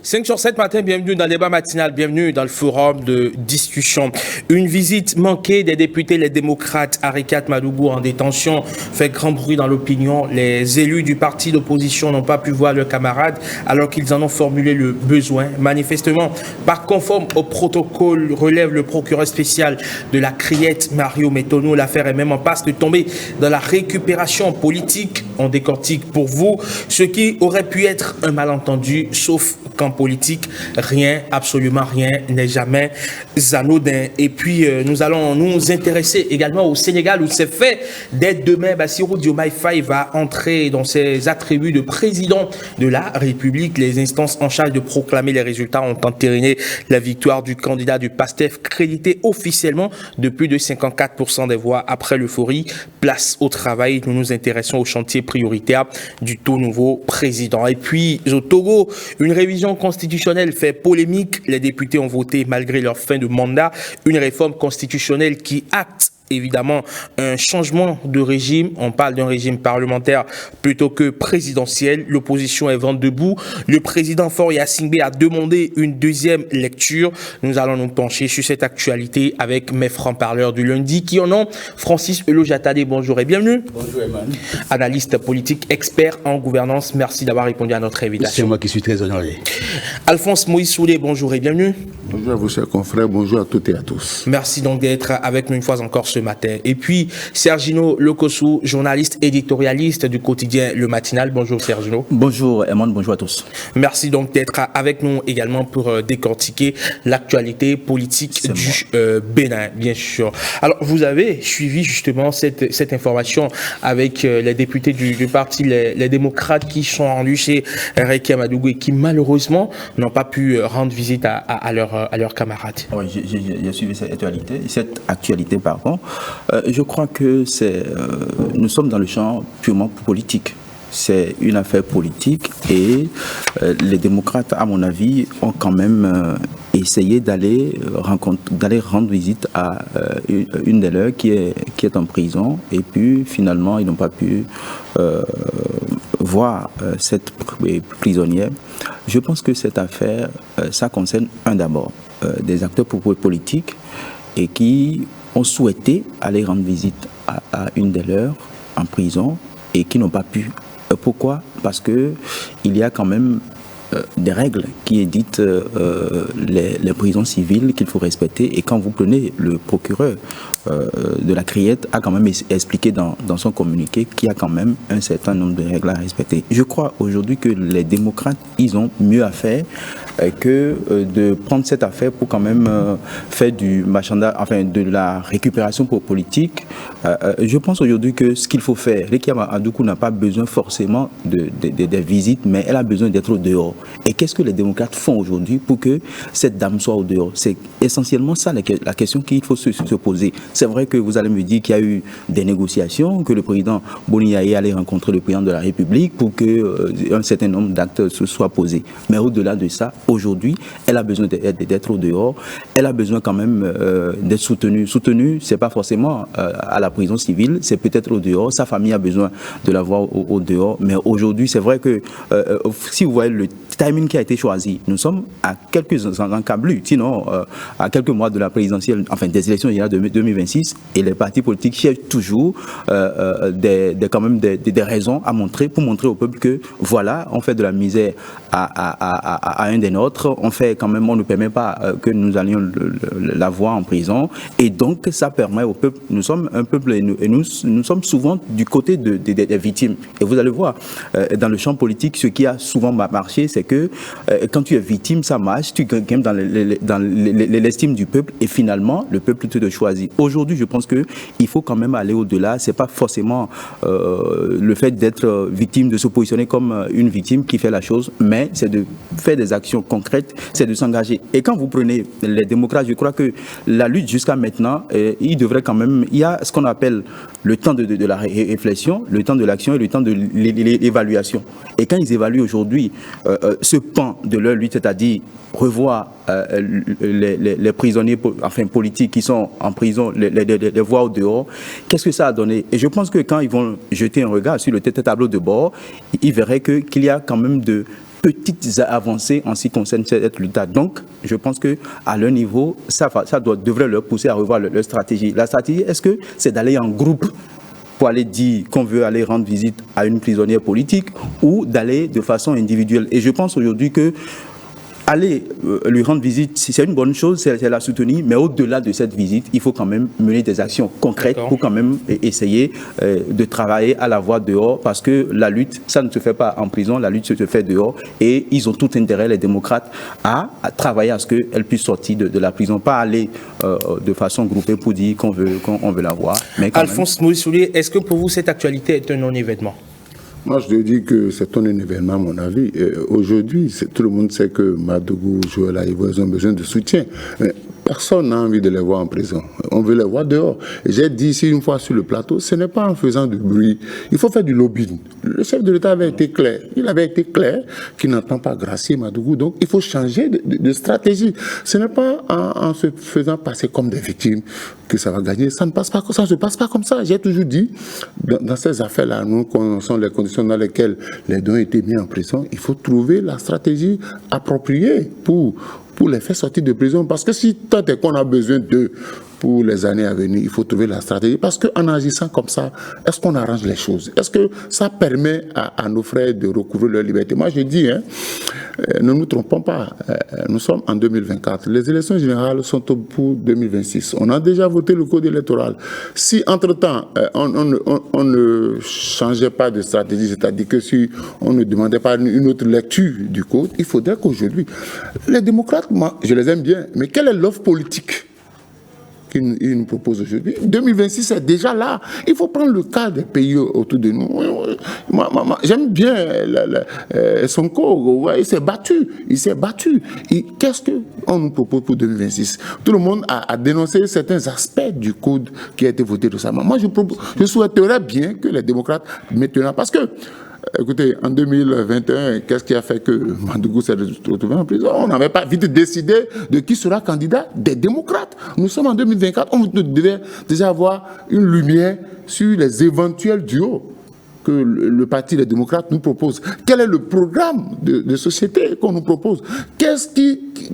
5 sur 7 matin, bienvenue dans le débat matinal, bienvenue dans le forum de discussion. Une visite manquée des députés, les démocrates, Arikat Madougou en détention, fait grand bruit dans l'opinion. Les élus du parti d'opposition n'ont pas pu voir leurs camarades alors qu'ils en ont formulé le besoin. Manifestement, pas conforme au protocole, relève le procureur spécial de la Criette, Mario Metonou. L'affaire est même en passe de tomber dans la récupération politique. On décortique pour vous ce qui aurait pu être un malentendu, sauf qu'en politique, rien, absolument rien n'est jamais anodin. Et puis, nous allons nous intéresser également au Sénégal où c'est fait. Dès demain, Bassirou Diomaye Faye va entrer dans ses attributs de président de la République. Les instances en charge de proclamer les résultats ont entériné la victoire du candidat du PASTEF, crédité officiellement de plus de 54% des voix. Après l'euphorie, place au travail. Nous nous intéressons au chantier prioritaire du tout nouveau président. Et puis, au Togo, une révision constitutionnelle fait polémique. Les députés ont voté, malgré leur fin de mandat, une réforme constitutionnelle qui acte évidemment un changement de régime. On parle d'un régime parlementaire plutôt que présidentiel. L'opposition est vent debout. Le président Faure Gnassingbé a demandé une deuxième lecture. Nous allons nous pencher sur cette actualité avec mes francs-parleurs du lundi qui en ont Francis Elojatade. Bonjour et bienvenue. Bonjour Emmanuel. Analyste politique, expert en gouvernance. Merci d'avoir répondu à notre invitation. C'est moi qui suis très honoré. Alphonse Moïse Soulé, bonjour et bienvenue. Bonjour à vous, chers confrères. Bonjour à toutes et à tous. Merci donc d'être avec nous une fois encore ce matin. Et puis, Sergino Lokossou, journaliste éditorialiste du quotidien Le Matinal. Bonjour Sergino. Bonjour Emmanuel, bonjour à tous. Merci donc d'être avec nous également pour décortiquer l'actualité politique du Bénin, bien sûr. Alors, vous avez suivi justement cette information avec les députés du parti, les démocrates qui sont rendus chez Arikat Madougou et qui malheureusement n'ont pas pu rendre visite à leurs camarades. Oui, j'ai suivi cette actualité, pardon. Je crois que nous sommes dans le champ purement politique. C'est une affaire politique et les démocrates, à mon avis, ont quand même essayé d'aller rendre visite à une des leurs qui est en prison. Et puis, finalement, ils n'ont pas pu voir cette prisonnière. Je pense que cette affaire, ça concerne d'abord des acteurs politiques et qui ont souhaité aller rendre visite à une des leurs en prison et qui n'ont pas pu. Pourquoi ? Parce que il y a quand même des règles qui éditent les prisons civiles qu'il faut respecter. Et quand vous prenez le procureur de la Criette a quand même expliqué dans son communiqué qu'il y a quand même un certain nombre de règles à respecter. Je crois aujourd'hui que les démocrates, ils ont mieux à faire que de prendre cette affaire pour quand même faire du marchandage, enfin de la récupération politique. Je pense aujourd'hui que ce qu'il faut faire, Arikat Madougou n'a pas besoin forcément de visites, mais elle a besoin d'être au dehors. Et qu'est-ce que les démocrates font aujourd'hui pour que cette dame soit au dehors ? C'est essentiellement ça la question qu'il faut se poser. C'est vrai que vous allez me dire qu'il y a eu des négociations, que le président Boni Yaye allait rencontrer le président de la République pour qu'un certain nombre d'actes se soient posés. Mais au-delà de ça, aujourd'hui, elle a besoin d'être au dehors. Elle a besoin quand même d'être soutenue. Soutenue, c'est pas forcément à la prison civile, c'est peut-être au dehors. Sa famille a besoin de la voir au dehors. Mais aujourd'hui, c'est vrai que si vous voyez le timing qui a été choisi, nous sommes à quelques encablures, sinon à quelques mois de la présidentielle, enfin des élections générales de 2026, et les partis politiques cherchent toujours quand même des raisons à montrer, pour montrer au peuple que voilà, on fait de la misère à un des nôtres, on ne permet pas que nous allions la voir en prison, et donc ça permet au peuple, nous sommes un peuple et nous sommes souvent du côté des victimes. Et vous allez voir, dans le champ politique, ce qui a souvent marché, c'est que quand tu es victime, ça marche, tu gagnes dans l'estime du peuple, et finalement, le peuple te choisit. Aujourd'hui, je pense qu'il faut quand même aller au-delà. C'est pas forcément le fait d'être victime, de se positionner comme une victime qui fait la chose, mais c'est de faire des actions concrètes, c'est de s'engager. Et quand vous prenez les démocrates, je crois que la lutte jusqu'à maintenant, il devrait quand même, il y a ce qu'on appelle le temps de la réflexion, le temps de l'action et le temps de l'évaluation. Et quand ils évaluent aujourd'hui ce pan de leur lutte, c'est-à-dire revoir les prisonniers politiques qui sont en prison, les voir au dehors, qu'est-ce que ça a donné? Et je pense que quand ils vont jeter un regard sur le tableau de bord, ils verraient qu'il y a quand même petites avancées en ce qui concerne cette lutte. Donc, je pense qu'à leur niveau, ça devrait leur pousser à revoir leur stratégie. La stratégie, est-ce que c'est d'aller en groupe pour aller dire qu'on veut aller rendre visite à une prisonnière politique ou d'aller de façon individuelle? Et je pense aujourd'hui que aller lui rendre visite, c'est une bonne chose, c'est la soutenir, mais au-delà de cette visite, il faut quand même mener des actions concrètes pour quand même essayer de travailler à la voie dehors, parce que la lutte, ça ne se fait pas en prison, la lutte se fait dehors, et ils ont tout intérêt, les démocrates, à travailler à ce qu'elle puisse sortir de la prison, pas aller de façon groupée pour dire qu'on veut la voir. Alphonse Moïse-Soulier, est-ce que pour vous cette actualité est un non-événement? Moi, je dis que c'est un événement, à mon avis. Aujourd'hui, tout le monde sait que Madougou, Joël Aïvo, ils ont besoin de soutien. Mais personne n'a envie de les voir en prison. On veut les voir dehors. Et j'ai dit ici une fois sur le plateau, ce n'est pas en faisant du bruit. Il faut faire du lobbying. Le chef de l'État avait été clair. Il avait été clair qu'il n'entend pas gracier Madougou. Donc, il faut changer de stratégie. Ce n'est pas en se faisant passer comme des victimes que ça va gagner. Ça ne se passe pas comme ça. J'ai toujours dit, dans ces affaires-là, nous connaissons les conditions dans lesquelles les deux ont été mis en prison. Il faut trouver la stratégie appropriée pour les faire sortir de prison. Parce que si tant est qu'on a besoin d'eux pour les années à venir, il faut trouver la stratégie. Parce qu'en agissant comme ça, est-ce qu'on arrange les choses? Est-ce que ça permet à nos frères de recouvrir leur liberté? Moi, je dis, ne nous trompons pas. Nous sommes en 2024. Les élections générales sont pour 2026. On a déjà voté le code électoral. Si, entre-temps, on ne changeait pas de stratégie, c'est-à-dire que si on ne demandait pas une autre lecture du code, il faudrait qu'aujourd'hui, les démocrates, moi, je les aime bien, mais quelle est l'offre politique qu'il nous propose aujourd'hui? 2026 est déjà là. Il faut prendre le cas des pays autour de nous. J'aime bien Sonko. Il s'est battu. Qu'est-ce qu'on nous propose pour 2026? Tout le monde a dénoncé certains aspects du code qui a été voté récemment. Moi, je souhaiterais bien que les démocrates maintenant, parce que écoutez, en 2021, qu'est-ce qui a fait que Madougou s'est retrouvé en prison? On n'avait pas vite décidé de qui sera candidat des démocrates. Nous sommes en 2024, on devait déjà avoir une lumière sur les éventuels duos que le Parti des démocrates nous propose. Quel est le programme de société qu'on nous propose?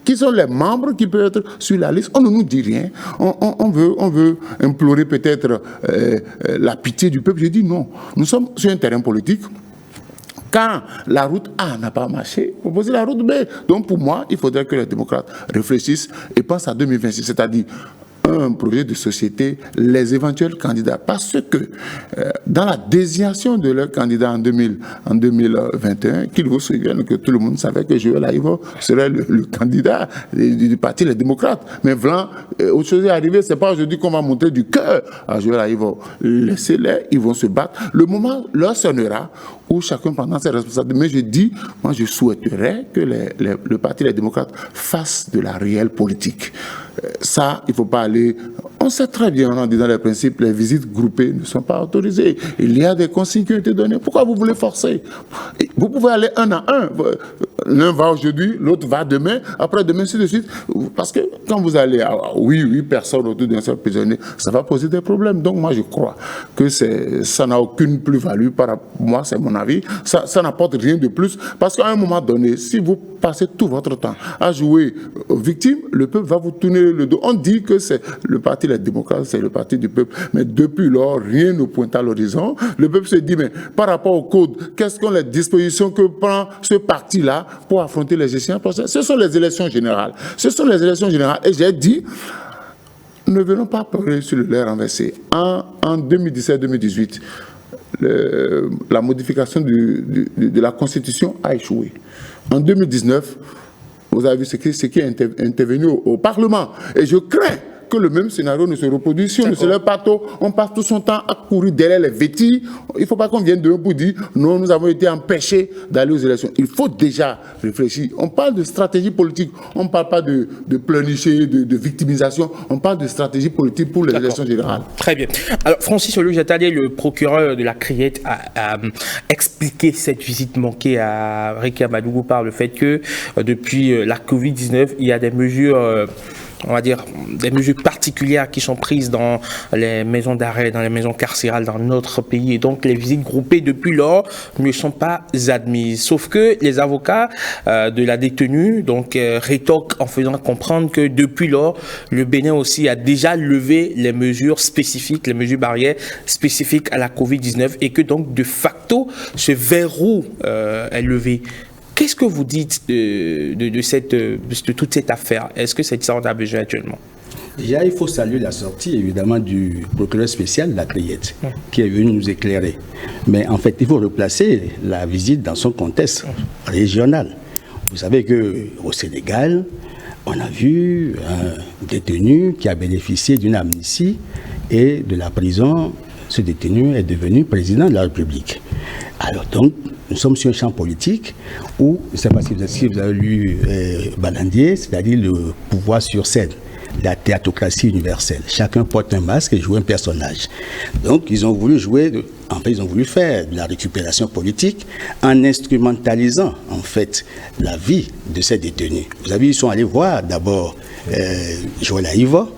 Qui sont les membres qui peuvent être sur la liste? On ne nous dit rien. On veut implorer peut-être la pitié du peuple. Je dis non. Nous sommes sur un terrain politique. Quand la route A n'a pas marché, proposer la route B. Donc pour moi, il faudrait que les démocrates réfléchissent et pensent à 2026, c'est-à-dire un projet de société, les éventuels candidats. Parce que dans la désignation de leurs candidats en 2021, qu'il vous souvienne que tout le monde savait que Joël Aïvo serait le candidat du Parti des démocrates. Mais voilà, autre chose est arrivé, c'est pas aujourd'hui qu'on va montrer du cœur à Joël Aïvo. Laissez-les, ils vont se battre. Le moment leur sonnera où chacun prendra ses responsabilités. Mais je dis, moi je souhaiterais que le Parti des démocrates fasse de la réelle politique. Ça, il ne faut pas aller... On sait très bien, en disant les principes, les visites groupées ne sont pas autorisées. Il y a des consignes qui ont été données. Pourquoi vous voulez forcer? Vous pouvez aller un à un. L'un va aujourd'hui, l'autre va demain, après-demain, ainsi de suite. Parce que quand vous allez à 8 personnes autour d'un seul prisonnier, ça va poser des problèmes. Donc moi, je crois que ça n'a aucune plus-value. Moi, c'est mon avis. Ça n'apporte rien de plus. Parce qu'à un moment donné, si vous passez tout votre temps à jouer aux victimes, le peuple va vous tourner le dos. On dit que c'est le Parti des démocrates, c'est le parti du peuple. Mais depuis lors, rien ne pointe à l'horizon. Le peuple se dit, mais par rapport au code, quelles sont les dispositions que prend ce parti-là pour affronter les échéances prochaines? Ce sont les élections générales. Ce sont les élections générales. Et j'ai dit, ne venons pas pleurer sur le lait renversé. En 2017-2018, la modification de la Constitution a échoué. En 2019, vous avez vu ce qui est intervenu au Parlement. Et je crains que le même scénario ne se reproduise. Si on ne se lève pas tôt, on passe tout son temps à courir derrière les vêtis. Il ne faut pas qu'on vienne de pour dire non, nous avons été empêchés d'aller aux élections. Il faut déjà réfléchir. On parle de stratégie politique. On ne parle pas de pleurnicher, de victimisation. On parle de stratégie politique pour les élections générales. Très bien. Alors, Francis Olu-Jatalié, le procureur de la Criette, a expliqué cette visite manquée à Réki Madougou par le fait que depuis la Covid-19, il y a des mesures on va dire, des mesures particulières qui sont prises dans les maisons d'arrêt, dans les maisons carcérales dans notre pays. Et donc, les visites groupées depuis lors ne sont pas admises. Sauf que les avocats de la détenue donc rétorquent en faisant comprendre que depuis lors, le Bénin aussi a déjà levé les mesures spécifiques, les mesures barrières spécifiques à la COVID-19 et que donc, de facto, ce verrou est levé. Qu'est-ce que vous dites de toute cette affaire? Est-ce que c'est ça qu'on a besoin actuellement? Déjà, il faut saluer la sortie, évidemment, du procureur spécial, la Criette, qui est venu nous éclairer. Mais en fait, il faut replacer la visite dans son contexte régional. Vous savez qu'au Sénégal, on a vu un détenu qui a bénéficié d'une amnistie et de la prison. Ce détenu est devenu président de la République. Alors donc, nous sommes sur un champ politique où, je ne sais pas si vous avez lu Balandier, c'est-à-dire le pouvoir sur scène, la théâtrocratie universelle. Chacun porte un masque et joue un personnage. Donc, ils ont voulu ils ont voulu faire de la récupération politique en instrumentalisant, en fait, la vie de ces détenus. Vous avez vu, ils sont allés voir d'abord Joël Aïvo,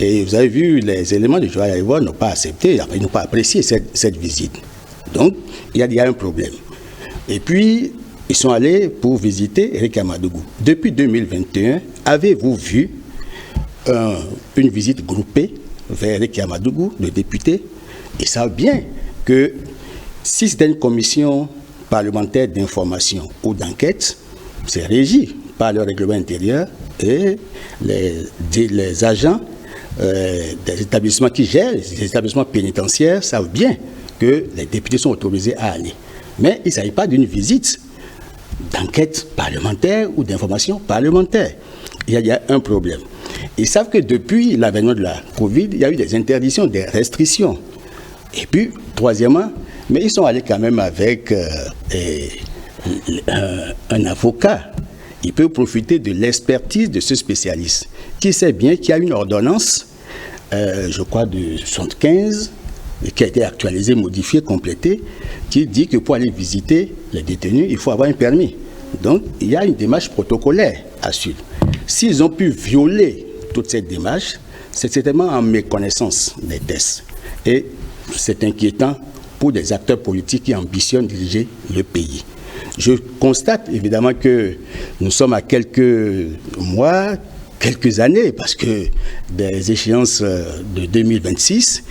et vous avez vu, les éléments de Joël Aïvo n'ont pas accepté, ils n'ont pas apprécié cette visite. Donc, il y a un problème. Et puis, ils sont allés pour visiter Eric Amadougou. Depuis 2021, avez-vous vu une visite groupée vers Eric Amadougou, le député? Ils savent bien que si c'était une commission parlementaire d'information ou d'enquête, c'est régi par le règlement intérieur et les agents des établissements qui gèrent, les établissements pénitentiaires savent bien que les députés sont autorisés à aller. Mais il ne s'agit pas d'une visite d'enquête parlementaire ou d'information parlementaire. Il y a un problème. Ils savent que depuis l'avènement de la Covid, il y a eu des interdictions, des restrictions. Et puis, troisièmement, mais ils sont allés quand même avec un avocat. Il peut profiter de l'expertise de ce spécialiste qui sait bien qu'il y a une ordonnance, je crois de 75, qui a été actualisée, modifiée, complétée, qui dit que pour aller visiter les détenus, il faut avoir un permis. Donc, il y a une démarche protocolaire à suivre. S'ils ont pu violer toute cette démarche, c'est certainement en méconnaissance des tests. Et c'est inquiétant pour des acteurs politiques qui ambitionnent diriger le pays. Je constate évidemment que nous sommes à quelques mois, quelques années, parce que des échéances de 2026,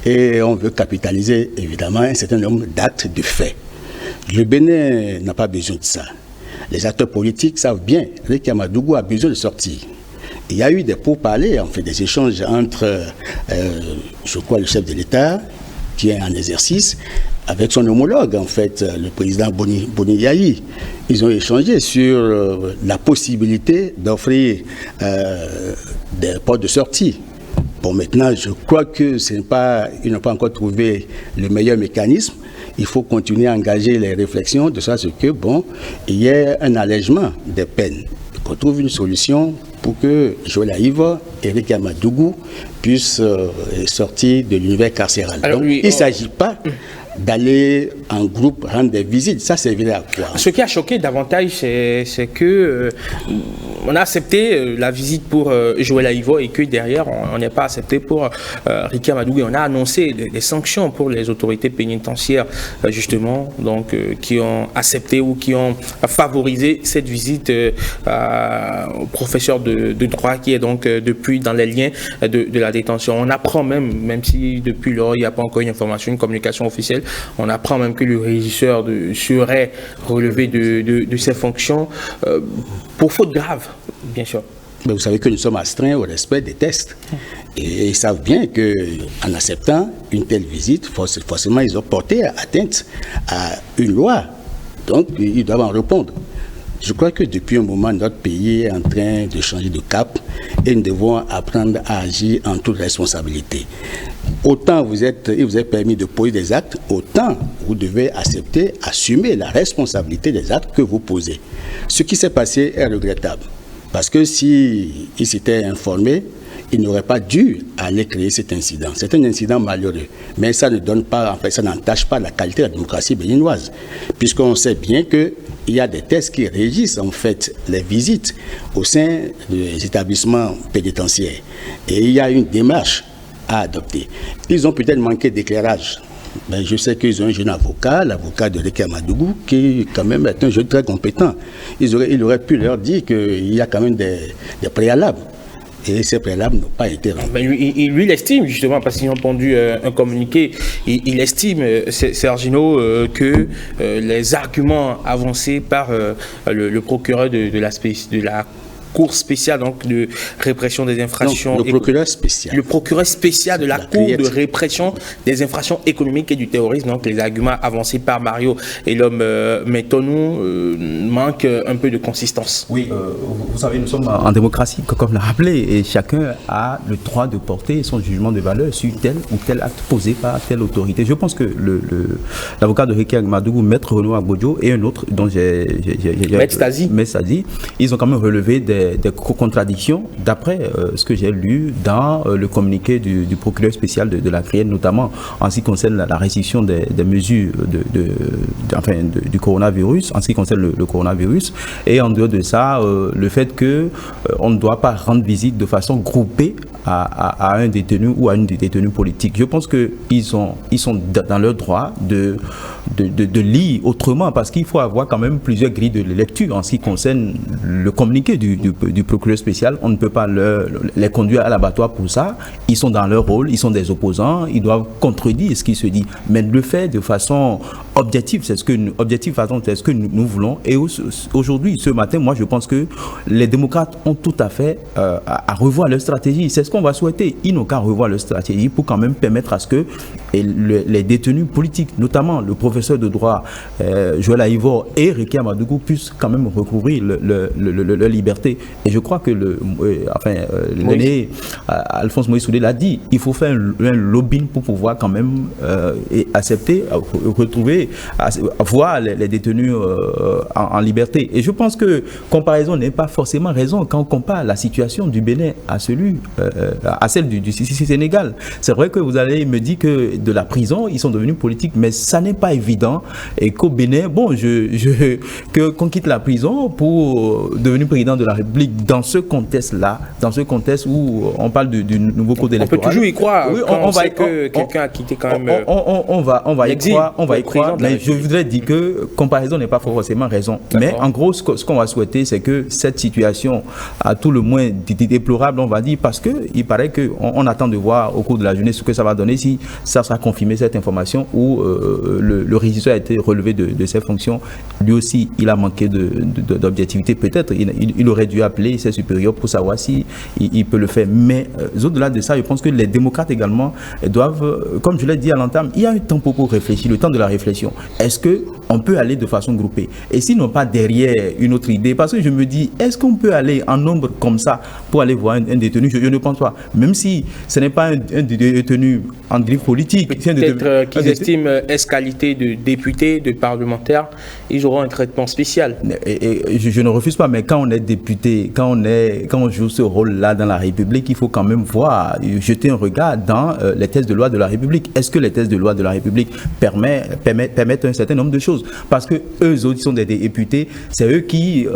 et on veut capitaliser évidemment un certain nombre d'actes de fait. Le Bénin n'a pas besoin de ça. Les acteurs politiques savent bien que Eric Amadougou a besoin de sortir. Il y a eu des pourparlers, en fait, des échanges entre, je crois, le chef de l'État, qui est en exercice, avec son homologue, en fait, le président Boni Yayi. Ils ont échangé sur la possibilité d'offrir des portes de sortie. Bon, maintenant, je crois que ils n'ont pas encore trouvé le meilleur mécanisme. Il faut continuer à engager les réflexions de sorte que, bon, il y ait un allègement des peines. Qu'on trouve une solution pour que Joël Aïvo et Eric Amadougou puissent sortir de l'univers carcéral. Alors, donc, il ne s'agit pas d'aller en groupe rendre des visites. Ça servirait à quoi? Ce qui a choqué davantage, c'est que on a accepté la visite pour Joël Aïvo et que derrière, on n'est pas accepté pour Ricky Amadougou. On a annoncé des sanctions pour les autorités pénitentiaires, justement, donc, qui ont accepté ou qui ont favorisé cette visite au professeur de droit qui est donc depuis dans les liens de la détention. On apprend même si depuis lors, il n'y a pas encore une information, une communication officielle, on apprend même que le régisseur serait relevé de ses fonctions pour faute grave, bien sûr. Mais vous savez que nous sommes astreints au respect des tests. Et ils savent bien qu'en acceptant une telle visite, forcément, ils ont porté atteinte à une loi. Donc, ils doivent en répondre. Je crois que depuis un moment, notre pays est en train de changer de cap et nous devons apprendre à agir en toute responsabilité. Autant il vous est permis de poser des actes, autant vous devez accepter, assumer la responsabilité des actes que vous posez. Ce qui s'est passé est regrettable. Parce que s'ils s'étaient informés, il n'aurait pas dû aller créer cet incident. C'est un incident malheureux, mais ça ne donne pas, en fait, ça n'entache pas la qualité de la démocratie béninoise, puisqu'on sait bien que il y a des textes qui régissent en fait les visites au sein des établissements pénitentiaires. Et il y a une démarche à adopter. Ils ont peut-être manqué d'éclairage. Mais je sais qu'ils ont un jeune avocat, l'avocat de Rekia Madougou, qui quand même est un jeune très compétent. Il aurait pu leur dire qu'il y a quand même des préalables. Et ces préalables n'ont pas été remplis. Lui, il estime, justement, parce qu'ils ont pondu un communiqué, il estime, Sergino, que les arguments avancés par le procureur de la Cour spéciale donc, de répression des infractions... Donc, le procureur spécial. Le procureur spécial de la Cour de répression des infractions économiques et du terrorisme. Donc, les arguments avancés par Mario et l'homme Métonou manquent un peu de consistance. Oui, vous savez, nous sommes en démocratie, comme l'a rappelé, et chacun a le droit de porter son jugement de valeur sur tel ou tel acte posé par telle autorité. Je pense que l'avocat de Rekia Madougou, Maître Renaud Agbodjo, et un autre dont Maître Stasi, ils ont quand même relevé des contradictions d'après ce que j'ai lu dans le communiqué du procureur spécial de la CRIEN, notamment en ce qui concerne la restriction des mesures du coronavirus, en ce qui concerne le coronavirus, et en dehors de ça, le fait qu'on ne doit pas rendre visite de façon groupée à un détenu ou à une détenue politique. Je pense qu'ils sont dans leur droit de lire autrement, parce qu'il faut avoir quand même plusieurs grilles de lecture en ce qui concerne le communiqué du procureur spécial. On ne peut pas les conduire à l'abattoir pour ça. Ils sont dans leur rôle, ils sont des opposants, ils doivent contredire ce qui se dit. Mais le fait de façon objective, c'est ce que nous voulons. Et aujourd'hui, ce matin, moi je pense que les démocrates ont tout à fait à revoir leur stratégie. C'est ce qu'on va souhaiter. Ils n'ont qu'à revoir leur stratégie pour quand même permettre à ce que les détenus politiques, notamment le professeur de droit Joël Aïvor et Rekia Madougou, puissent quand même recouvrir leur liberté. Et je crois que l'aîné Alphonse Moïse Soudé l'a dit, il faut faire un lobbying pour pouvoir quand même accepter, retrouver, voir les détenus en liberté. Et je pense que comparaison n'est pas forcément raison quand on compare la situation du Bénin à celle du Sénégal. C'est vrai que vous allez me dire que de la prison, ils sont devenus politiques, mais ça n'est pas évident. Et qu'au Bénin, qu'on quitte la prison pour devenir président de la République dans ce contexte-là, dans ce contexte où on parle du nouveau code électoral. On peut toujours y croire. Oui, on va que quelqu'un a quitté quand même. On va y croire. Mais je voudrais dire que comparaison n'est pas forcément raison. Mais en gros, ce qu'on va souhaiter, c'est que cette situation, à tout le moins déplorable, on va dire, parce qu'il paraît qu'on attend de voir au cours de la journée ce que ça va donner, si ça sera confirmé cette information ou le régisseur a été relevé de ses fonctions. Lui aussi, il a manqué d'objectivité. Peut-être il aurait dû appeler ses supérieurs pour savoir si il peut le faire. Mais au-delà de ça, je pense que les démocrates également doivent, comme je l'ai dit à l'entame, il y a un temps pour réfléchir, le temps de la réflexion. Est-ce qu'on peut aller de façon groupée? Et sinon pas derrière une autre idée, parce que je me dis, est-ce qu'on peut aller en nombre comme ça pour aller voir un détenu? Je ne pense pas. Même si ce n'est pas un détenu en griffe politique. Peut-être qu'ils estiment qualité de député, de parlementaire, ils auront un traitement spécial. Et je ne refuse pas, mais quand on est député, quand on joue ce rôle-là dans la République, il faut quand même jeter un regard dans les textes de loi de la République. Est-ce que les textes de loi de la République permettent un certain nombre de choses? Parce que eux autres, qui sont des députés, c'est eux qui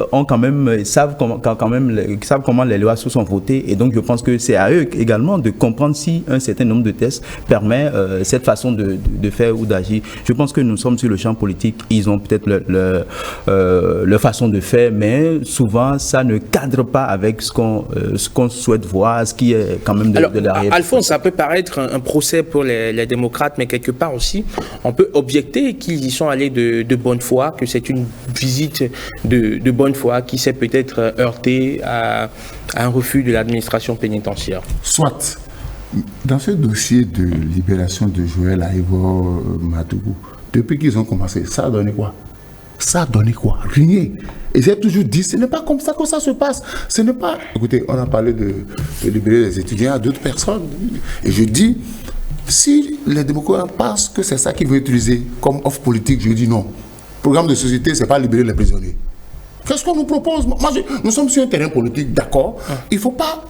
savent comment les lois sont votées. Et donc, je pense que c'est à eux également de comprendre si un certain nombre de textes permet cette façon de faire ou d'agir. Je pense que nous sommes sur le champ politique. Ils ont peut-être leur façon de faire, mais souvent, ça ne cadre pas avec ce qu'on souhaite voir, ce qui est quand même de la réalité. Alphonse, ça peut paraître un procès pour les démocrates, mais quelque part aussi, on peut objecter qu'ils y sont allés de bonne foi, que c'est une visite de bonne foi qui s'est peut-être heurtée à un refus de l'administration pénitentiaire. Soit, dans ce dossier de libération de Joël Aïvor Madougou, depuis qu'ils ont commencé, ça a donné quoi? Ça a donné quoi? Rien. Et j'ai toujours dit, ce n'est pas comme ça que ça se passe. Ce n'est pas... Écoutez, on a parlé de libérer les étudiants à d'autres personnes. Et je dis, si les démocrates pensent que c'est ça qu'ils veulent utiliser comme offre politique, je dis non. Le programme de société, ce n'est pas libérer les prisonniers. Qu'est-ce qu'on nous propose? Nous sommes sur un terrain politique, d'accord. Il faut pas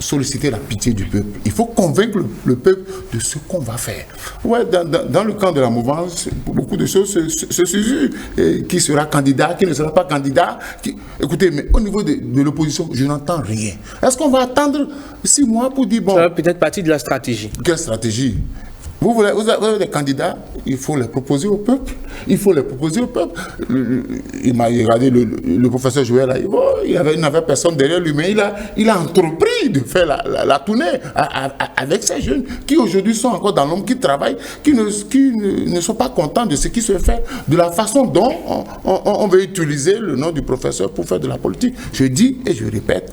solliciter la pitié du peuple. Il faut convaincre le peuple de ce qu'on va faire. Ouais, dans le camp de la mouvance, beaucoup de choses se susurrent. Qui sera candidat, qui ne sera pas candidat. Écoutez, mais au niveau de l'opposition, je n'entends rien. Est-ce qu'on va attendre 6 mois pour dire bon... Ça fait peut-être partie de la stratégie. Quelle stratégie? Vous avez des candidats, il faut les proposer au peuple. Il faut les proposer au peuple. Il m'a regardé le professeur Joël là, il n'avait personne derrière lui, mais il a entrepris de faire la tournée avec ces jeunes qui aujourd'hui sont encore dans l'ombre, qui travaillent, qui ne sont pas contents de ce qui se fait, de la façon dont on veut utiliser le nom du professeur pour faire de la politique. Je dis et je répète,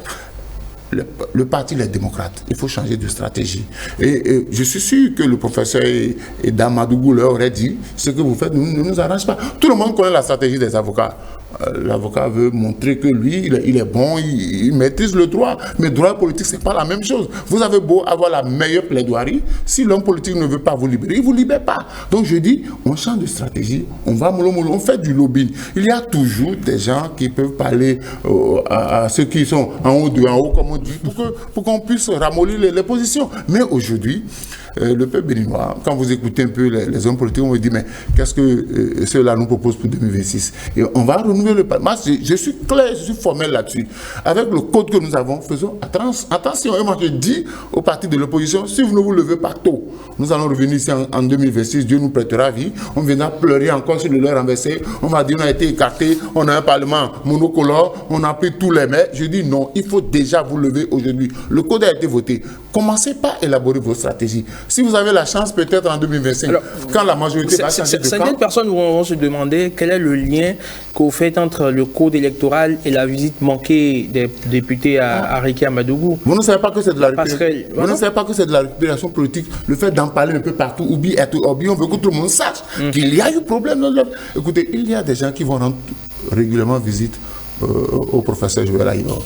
le parti Les Démocrates, il faut changer de stratégie. Et je suis sûr que le professeur et Damadougou leur aurait dit, ce que vous faites ne nous arrange pas. Tout le monde connaît la stratégie des avocats. L'avocat veut montrer que lui, il est bon, il maîtrise le droit. Mais droit politique, ce n'est pas la même chose. Vous avez beau avoir la meilleure plaidoirie, si l'homme politique ne veut pas vous libérer, il ne vous libère pas. Donc je dis, on change de stratégie, on va mollo, on fait du lobbying. Il y a toujours des gens qui peuvent parler à ceux qui sont en haut, comme on dit, pour qu'on puisse ramollir les positions. Mais aujourd'hui, le peuple béninois, quand vous écoutez un peu les hommes politiques, on vous dit, mais qu'est-ce que ceux-là nous proposent pour 2026? Et on va renouveler le parti. Moi, je suis clair, je suis formel là-dessus. Avec le code que nous avons, faisons attention. Et moi, je dis au parti de l'opposition, si vous ne vous levez pas tôt, nous allons revenir ici en 2026, Dieu nous prêtera vie, on viendra pleurer encore sur le leur renversé, on va dire on a été écarté, on a un parlement monocolore, on a pris tous les maires. Je dis non, il faut déjà vous lever aujourd'hui. Le code a été voté. Commencez pas à élaborer vos stratégies. Si vous avez la chance, peut-être en 2025, alors, quand la majorité va changer de camp... Certaines personnes vont se demander quel est le lien que vous faites entre le code électoral et la visite manquée des députés à Ariki Amadougou. Vous ne savez pas que c'est de la récupération. Vous ne savez pas que c'est de la récupération politique. Le fait d'en parler un peu partout, on veut que tout le monde sache qu'il y a eu problème. Écoutez, il y a des gens qui vont rendre régulièrement visite au professeur Joël Aïno.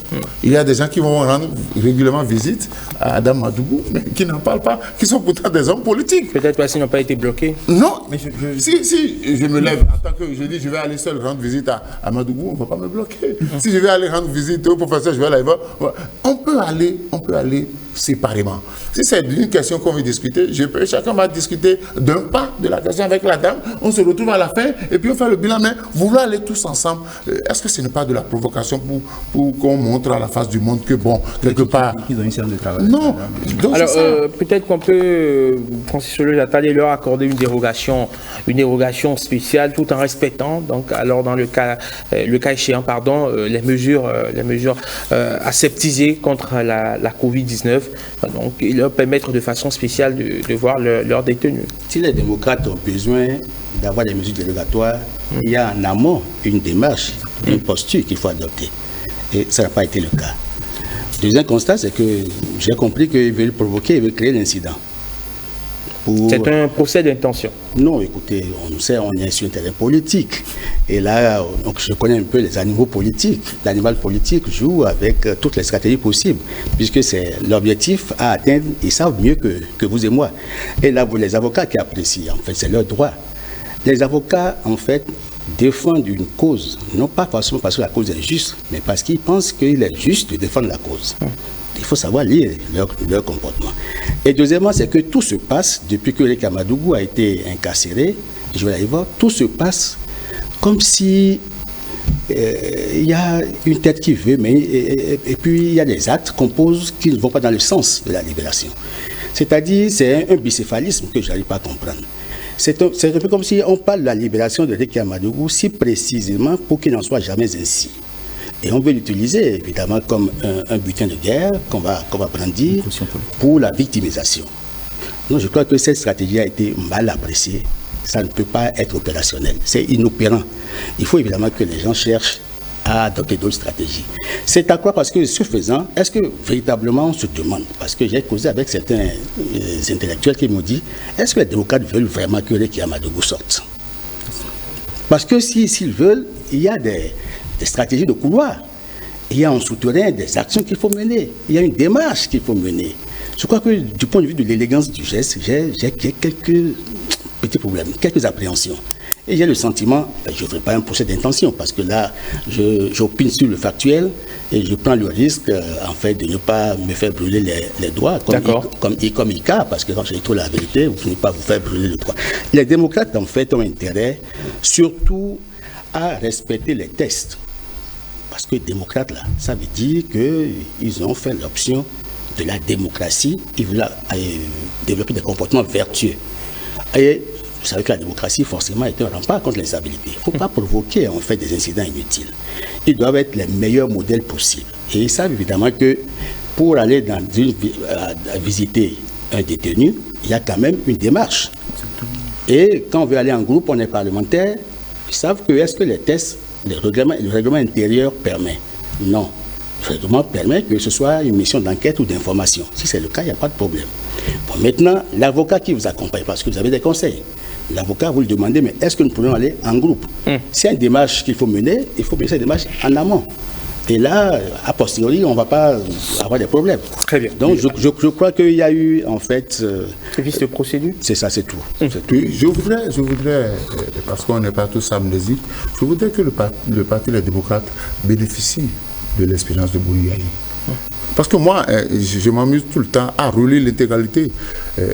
Il y a des gens qui vont rendre régulièrement visite à Adam Madougou, mais qui n'en parlent pas, qui sont pourtant des hommes politiques. Peut-être parce qu'ils n'ont pas été bloqués. Non, mais si je me lève en tant que je dis je vais aller seul rendre visite à Madougou, on ne va pas me bloquer. Si je vais aller rendre visite au professeur Joël Aïno, on peut aller séparément. Si c'est une question qu'on veut discuter, chacun va discuter d'un pas de la question avec la dame, on se retrouve à la fin et puis on fait le bilan, mais vouloir aller tous ensemble, est-ce que ce n'est pas de la provocation pour qu'on montre à la face du monde que bon, quelque part... Ils ont une séance de travail. Non. Donc alors, peut-être qu'on peut, Francis Jattali, leur accorder une dérogation spéciale tout en respectant, donc, alors dans le cas échéant, les mesures aseptisées contre la Covid-19, donc et leur permettre de façon spéciale de voir leurs détenus. Si les démocrates ont besoin d'avoir des mesures dérogatoires, il y a en amont une démarche, une posture qu'il faut adopter. Et ça n'a pas été le cas. Deuxième constat, c'est que j'ai compris qu'ils veulent provoquer, ils veulent créer l'incident. C'est un procès d'intention. Non, écoutez, on sait, on est sur un terrain politique. Et là, donc, je connais un peu les animaux politiques. L'animal politique joue avec toutes les stratégies possibles, puisque c'est l'objectif à atteindre, ils savent mieux que vous et moi. Et là, vous, les avocats qui apprécient, en fait, c'est leur droit. Les avocats, en fait, défendent une cause, non pas forcément parce que la cause est juste, mais parce qu'ils pensent qu'il est juste de défendre la cause. Il faut savoir lire leur comportement. Et deuxièmement, c'est que tout se passe, depuis que Ariki Amadougou a été incarcéré, je vais aller voir, tout se passe comme si il y a une tête qui veut, mais et puis il y a des actes qu'on pose qui ne vont pas dans le sens de la libération. C'est-à-dire, c'est un bicéphalisme que je n'arrive pas à comprendre. C'est un peu comme si on parle de la libération de Ariki Amadougou si précisément pour qu'il n'en soit jamais ainsi. Et on veut l'utiliser évidemment comme un butin de guerre qu'on va brandir pour la victimisation. Donc je crois que cette stratégie a été mal appréciée. Ça ne peut pas être opérationnel. C'est inopérant. Il faut évidemment que les gens cherchent à adopter d'autres stratégies. C'est à quoi? Parce que ce faisant, est-ce que véritablement on se demande, parce que j'ai causé avec certains intellectuels qui m'ont dit, est-ce que les démocrates veulent vraiment que Ariki Amadougou sorte? Parce que s'ils veulent, il y a des stratégies de couloir. Il y a en souterrain des actions qu'il faut mener. Il y a une démarche qu'il faut mener. Je crois que du point de vue de l'élégance du geste, j'ai quelques petits problèmes, quelques appréhensions. Et j'ai le sentiment, je ne ferai pas un procès d'intention, parce que là, j'opine sur le factuel et je prends le risque, en fait, de ne pas me faire brûler les doigts, comme ICA, parce que quand je dis trop la vérité, vous ne finissez pas vous faire brûler les doigts. Les démocrates, en fait, ont intérêt surtout à respecter les tests. Parce que démocrate, là, ça veut dire qu'ils ont fait l'option de la démocratie, ils veulent développer des comportements vertueux. Et vous savez que la démocratie, forcément, est un rempart contre l'instabilité. Il ne faut pas provoquer, en fait, des incidents inutiles. Ils doivent être les meilleurs modèles possibles. Et ils savent évidemment que pour aller visiter un détenu, il y a quand même une démarche. Et quand on veut aller en groupe, on est parlementaire, ils savent que est-ce que les tests, le règlement intérieur permet? Non. Le règlement permet que ce soit une mission d'enquête ou d'information. Si c'est le cas, il n'y a pas de problème. Bon, maintenant, l'avocat qui vous accompagne, parce que vous avez des conseils, l'avocat, vous le demandez, mais est-ce que nous pouvons aller en groupe? C'est une démarche qu'il faut mener, il faut mener cette démarche en amont. Et là, a posteriori, on ne va pas avoir des problèmes. Très bien. Donc, je crois qu'il y a eu, en fait... vice de procédure. C'est ça, c'est tout. Je voudrais, parce qu'on n'est pas tous amnésiques, je voudrais que le Parti des démocrates bénéficie de l'expérience de Bouri Yahya. Parce que moi, je m'amuse tout le temps à relire l'intégralité de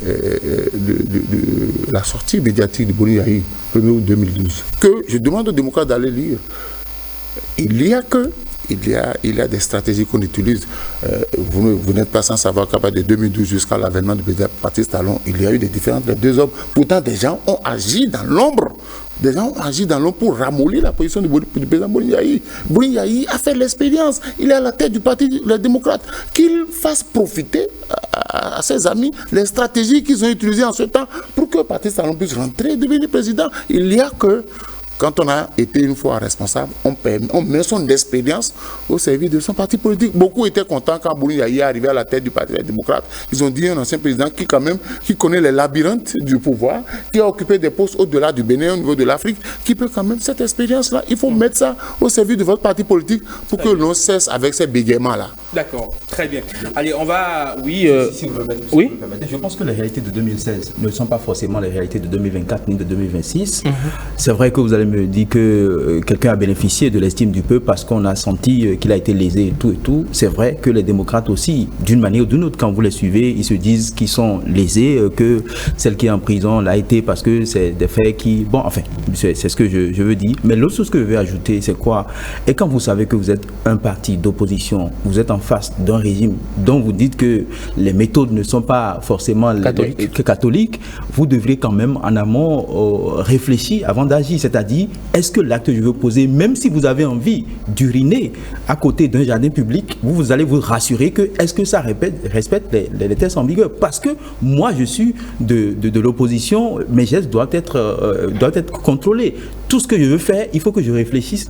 la sortie médiatique de Bouri Yahya, 1er août 2012, que je demande aux démocrates d'aller lire. Il y a des stratégies qu'on utilise. Vous n'êtes pas sans savoir qu'à partir de 2012 jusqu'à l'avènement du président Patrice Talon, il y a eu des différences des deux hommes. Pourtant, des gens ont agi dans l'ombre. Des gens ont agi dans l'ombre pour ramollir la position du président Bouri Yahya. Bouri Yahya a fait l'expérience. Il est à la tête du Parti des démocrates. Qu'il fasse profiter à ses amis les stratégies qu'ils ont utilisées en ce temps pour que Patrice Talon puisse rentrer et devenir président. Il n'y a que... Quand on a été une fois responsable, on met son expérience au service de son parti politique. Beaucoup étaient contents quand Bouri Yahya est arrivé à la tête du Parti des démocrates. Ils ont dit un ancien président qui connaît les labyrinthes du pouvoir, qui a occupé des postes au-delà du Bénin, au niveau de l'Afrique, qui peut quand même cette expérience-là. Il faut mettre ça au service de votre parti politique pour que l'on cesse avec ces bégaiements-là. D'accord, très bien. Allez, on va... Oui, si vous me permettez, je pense que les réalités de 2016 ne sont pas forcément les réalités de 2024 ni de 2026. C'est vrai que vous allez me dire que quelqu'un a bénéficié de l'estime du peuple parce qu'on a senti qu'il a été lésé et tout. C'est vrai que les démocrates aussi, d'une manière ou d'une autre, quand vous les suivez, ils se disent qu'ils sont lésés, que celle qui est en prison l'a été parce que c'est des faits qui... Bon, enfin, c'est ce que je veux dire. Mais l'autre chose que je veux ajouter, c'est quoi? Et quand vous savez que vous êtes un parti d'opposition, vous êtes en face d'un régime dont vous dites que les méthodes ne sont pas forcément catholiques, vous devriez quand même en amont réfléchir avant d'agir. C'est-à-dire, est-ce que l'acte que je veux poser, même si vous avez envie d'uriner à côté d'un jardin public, vous allez vous rassurer que est-ce que ça respecte les tests en vigueur? Parce que moi, je suis de l'opposition, mes gestes doivent être contrôlés. Tout ce que je veux faire, il faut que je réfléchisse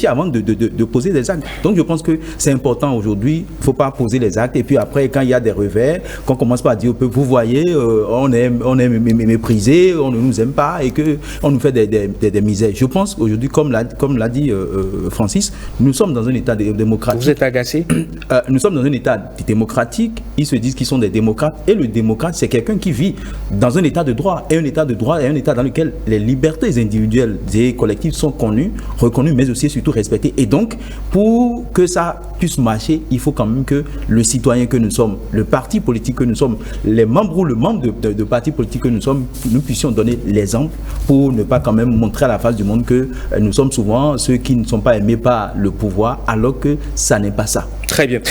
avant de poser des actes. Donc je pense que c'est important aujourd'hui, il ne faut pas poser les actes et puis après quand il y a des revers, qu'on commence pas à dire au peuple, vous voyez, on est méprisé, on ne nous aime pas et qu'on nous fait des misères. Je pense aujourd'hui, comme l'a dit Francis, nous sommes dans un état démocratique. Vous êtes agacé? Nous sommes dans un état démocratique, ils se disent qu'ils sont des démocrates et le démocrate c'est quelqu'un qui vit dans un état de droit et un état de droit est un état dans lequel les libertés individuelles et collectives sont reconnues mais aussi surtout respectées. Et donc, pour que ça puisse marcher, il faut quand même que le citoyen que nous sommes, le parti politique que nous sommes, les membres ou le membre de parti politique que nous sommes, nous puissions donner l'exemple pour ne pas quand même montrer à la face du monde que nous sommes souvent ceux qui ne sont pas aimés par le pouvoir alors que ça n'est pas ça. Très bien.